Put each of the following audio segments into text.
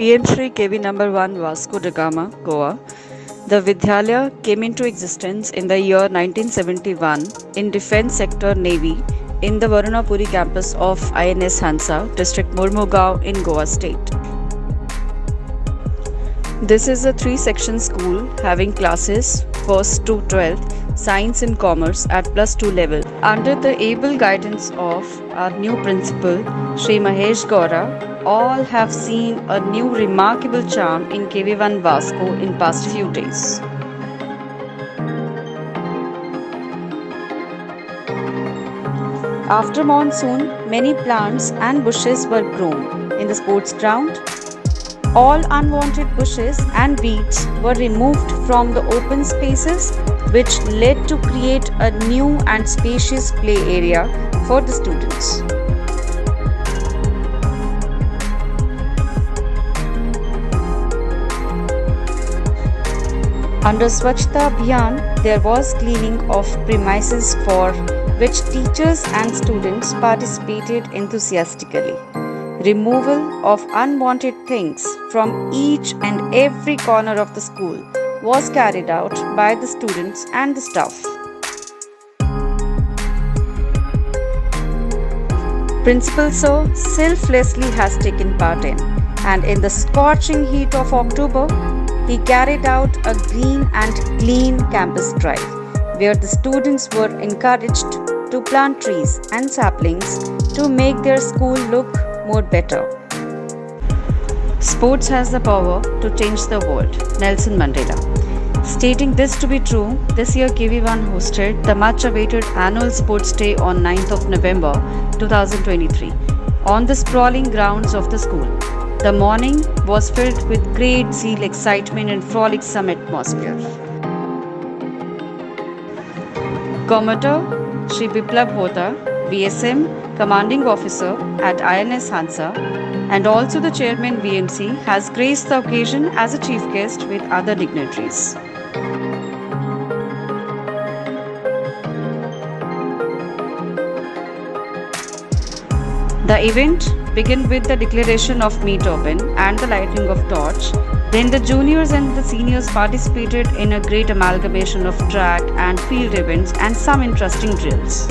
PM Shri KV number 1 Vasco da Gama, Goa. The Vidyalaya came into existence in the year 1971 in Defence Sector Navy in the Varunapuri campus of INS Hansa, District Murmugaon in Goa State. This is a 3-section school having classes 1st to 12th, Science and Commerce at +2 level. Under the able guidance of our new principal, Sri Mahesh Gaura, all have seen a new remarkable charm in KV1 Vasco in past few days. After monsoon, many plants and bushes were grown in the sports ground. All unwanted bushes and weeds were removed from the open spaces, which led to create a new and spacious play area for the students. Under Swachhta Abhiyan, there was cleaning of premises for which teachers and students participated enthusiastically. Removal of unwanted things from each and every corner of the school was carried out by the students and the staff. Principal Sir selflessly has taken part in, and in the scorching heat of October, he carried out a green and clean campus drive, where the students were encouraged to plant trees and saplings to make their school look more better. Sports has the power to change the world, Nelson Mandela. Stating this to be true, this year KV1 hosted the much awaited annual sports day on 9th of November 2023 on the sprawling grounds of the school. The morning was filled with great zeal, excitement and frolicsome atmosphere. Commodore Shri Biplab Hota, VSM, Commanding Officer at INS Hansa, and also the Chairman VMC, has graced the occasion as a chief guest with other dignitaries. The event began with the declaration of meet open and the lighting of torch. Then the juniors and the seniors participated in a great amalgamation of track and field events and some interesting drills.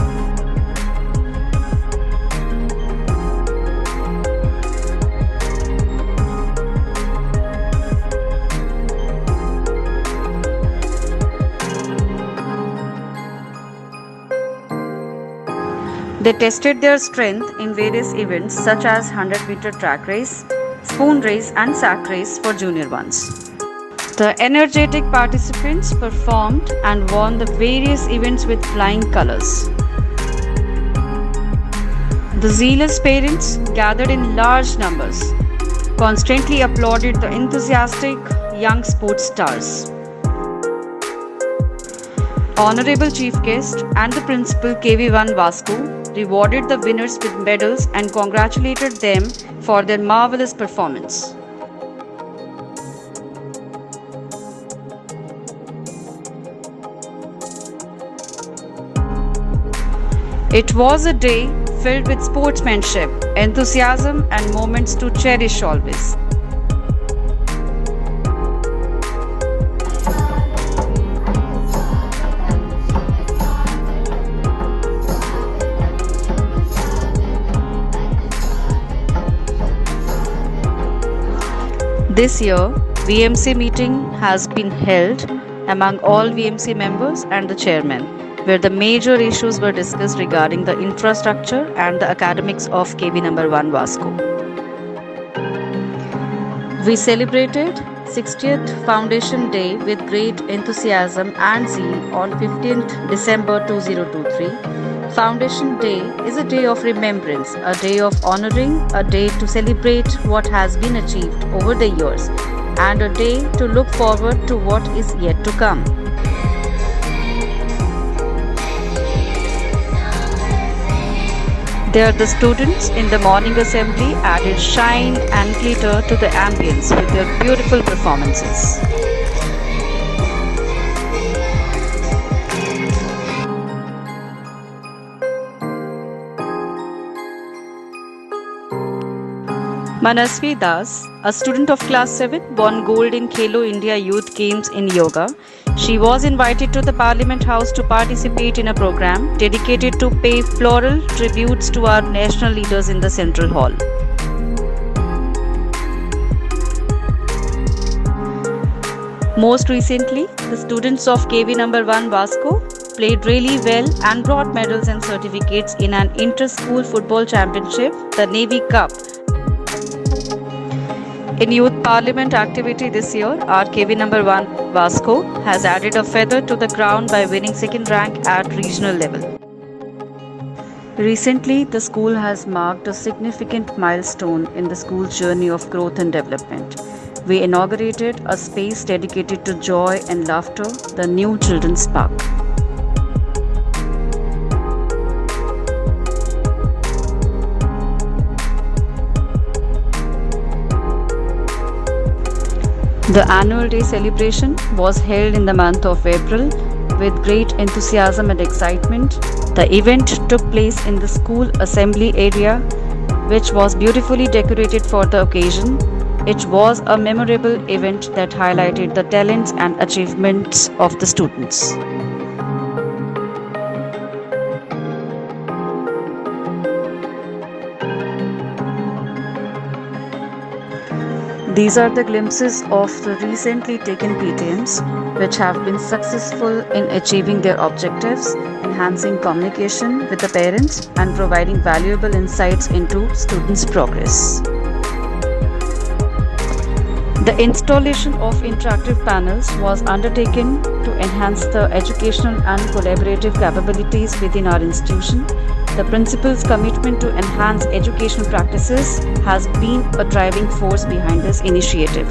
They tested their strength in various events such as 100-meter track race, spoon race and sack race for junior ones. The energetic participants performed and won the various events with flying colors. The zealous parents, gathered in large numbers, constantly applauded the enthusiastic young sports stars. Honorable Chief Guest and the Principal KV1 Vasco rewarded the winners with medals and congratulated them for their marvelous performance. It was a day filled with sportsmanship, enthusiasm and moments to cherish always. This year, VMC meeting has been held among all VMC members and the chairman, where the major issues were discussed regarding the infrastructure and the academics of KV number 1 Vasco. We celebrated 60th Foundation Day with great enthusiasm and zeal on 15th December 2023. Foundation Day is a day of remembrance, a day of honoring, a day to celebrate what has been achieved over the years, and a day to look forward to what is yet to come. There, the students in the morning assembly added shine and glitter to the ambience with their beautiful performances. Manasvi Das, a student of class 7, won gold in Khelo India Youth Games in yoga. She was invited to the Parliament House to participate in a program dedicated to pay floral tributes to our national leaders in the Central Hall. Most recently, the students of KV number 1 Vasco played really well and brought medals and certificates in an inter-school football championship, the Navy Cup. In Youth Parliament activity this year, our KV number 1 Vasco has added a feather to the crown by winning second rank at regional level. Recently, the school has marked a significant milestone in the school's journey of growth and development. We inaugurated a space dedicated to joy and laughter, the new Children's Park. The annual day celebration was held in the month of April with great enthusiasm and excitement. The event took place in the school assembly area, which was beautifully decorated for the occasion. It was a memorable event that highlighted the talents and achievements of the students. These are the glimpses of the recently taken PTMs, which have been successful in achieving their objectives, enhancing communication with the parents, and providing valuable insights into students' progress. The installation of interactive panels was undertaken to enhance the educational and collaborative capabilities within our institution. The principal's commitment to enhance educational practices has been a driving force behind this initiative.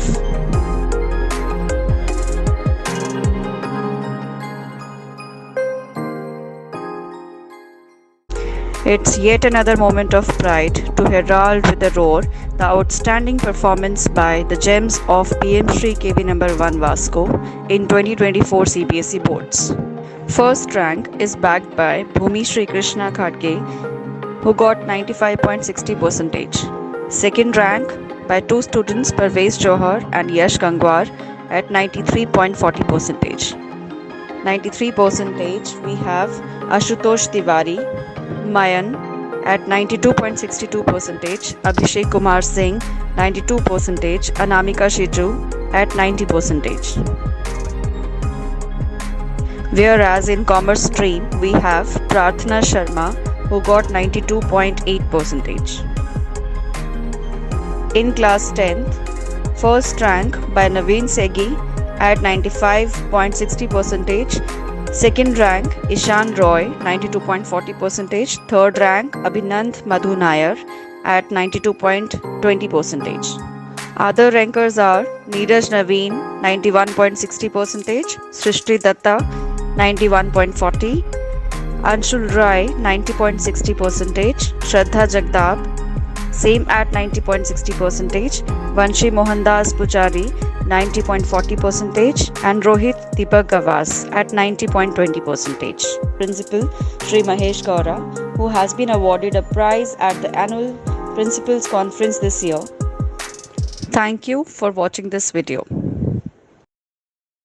It's yet another moment of pride to herald with a roar the outstanding performance by the gems of PM Shri KV number 1 Vasco in 2024 CBSE boards. First rank is backed by Bhumi Shri Krishna Khadge, who got 95.60%. Second rank by two students Parvez Johar and Yash Gangwar at 93.40%. 93% we have Ashutosh Tiwari, Mayan at 92.62%, Abhishek Kumar Singh 92%, Anamika Shiju at 90%. Whereas in commerce stream we have Prarthana Sharma who got 92.8%. In class 10th, first rank by Naveen Segi at 95.60%. Second rank Ishan Roy 92.40%. Third rank Abhinand Madhu Nair at 92.20%. Other rankers are Neeraj Naveen 91.60%, Srishti Datta 91.40%, Anshul Rai 90.60%, Shraddha Jagdab same at 90.60%, Vanshi Mohandas Pujari 90.40% and Rohit Deepak Gavas at 90.20%. Principal Sri Mahesh Gaura, who has been awarded a prize at the annual Principals Conference this year. Thank you for watching this video.